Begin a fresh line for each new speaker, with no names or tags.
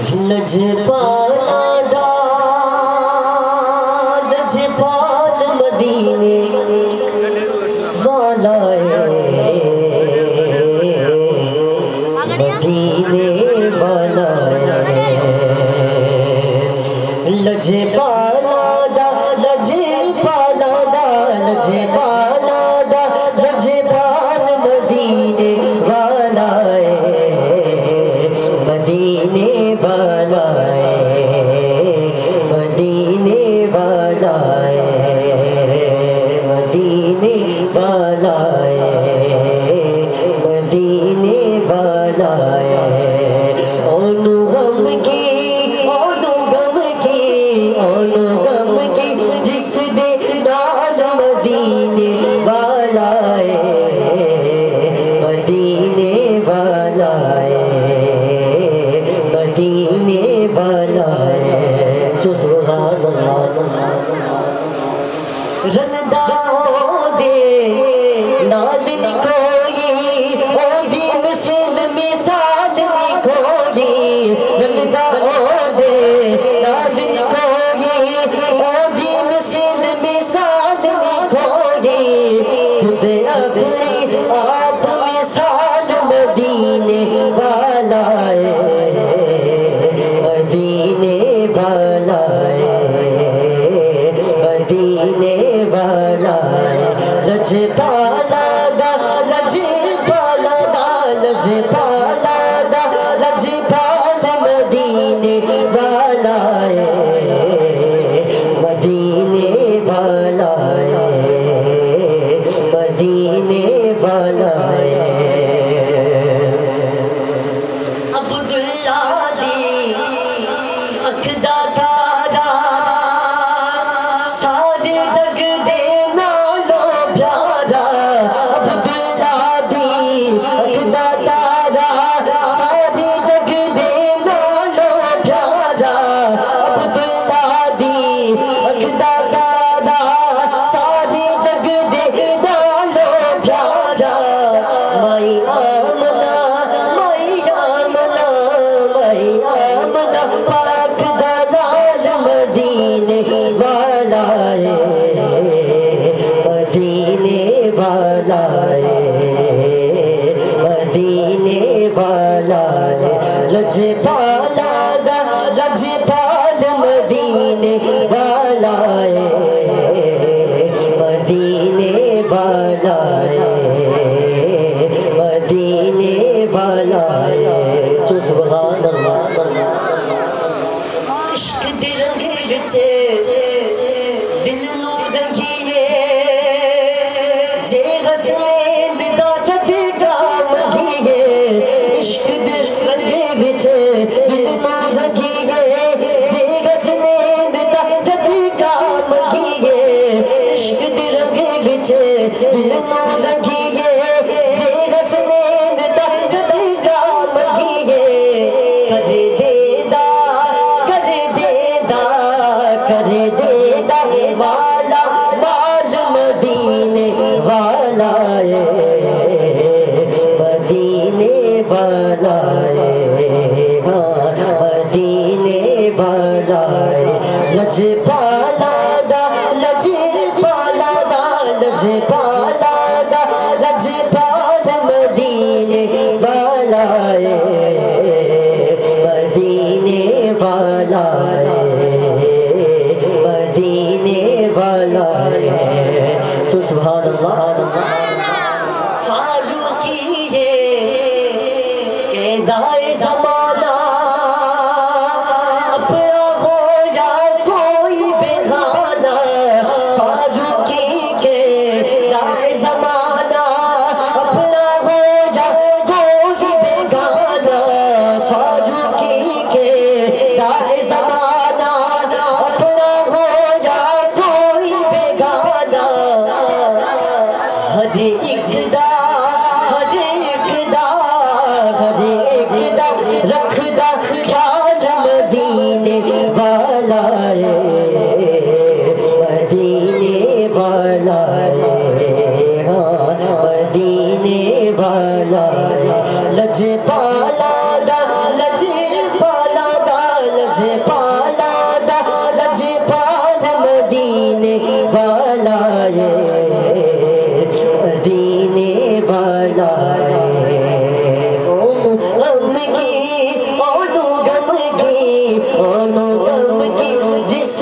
لجپالا لجپال مدینے والا مدینے والا لجپالا لجپالا لجپالا لجپال مدینے والا مدینے والا مدینے والا مدینے والا مدینے والا اونو غم کی اونو غم کی اونو غم کی جس دے نال مدینے والا مدینے والا مدینے والا جو سبحان اللہ رلدا دے نال نکوئی او دی مثل مثال نکوئی رلدا دے نال نکوئی او دی مثل مثال نکوئی خود اپنی آپ مثال مدینے والا مدینے والا مدینے والا لجپالا لجپالا لجپالا لجپال مدینے والا مدینے والا مدینے والا عبداللہ دی اکھدا تارا سارے جگ دے نالوں پیارا عبداللہ دی اکھدا تارا سارے جگ دے نالوں پیارا عبداللہ دی اکھدا تارا سارے جگ دے نالوں پیارا مائی آمنہ مائی آمنہ مائی آمنہ پاک دلال مدینے والا مدینے والا مدینے والا لجپالا لجپال مدینے والا مدینے والا مدینے والا جو سبحان اللہ عشق دے رنگ وچے دل نو رنگیے جے حسنین دا صدقہ مگیے عشق دے رنگ وچے دل نو رنگیے جے حسنین دا صدقہ مگیے عشق دے رنگ وچے دل نو رنگیے جے حسنین دا صدقہ مگیے کر دے دا کر دے دا کر دے دا والا مال مدینے والا مدینے والا مدینے والا لجپالا لجپالا لجپالا لجپال مدینے والا مدینے والا مدینے والا جو سبحان اللہ فاروقی ہے کہ دائے زمانہ اپنا ہو یا کوئی بہانہ فاروقی کے دائے زمانہ اپنا ہو یا کوئی بہانہ فاروقی کے دائے زمانہ اپنا ہو یا کوئی بہانہ لجپالا دا لجپال مدینے والا مدینے والا غم کی غم کی غم کی جس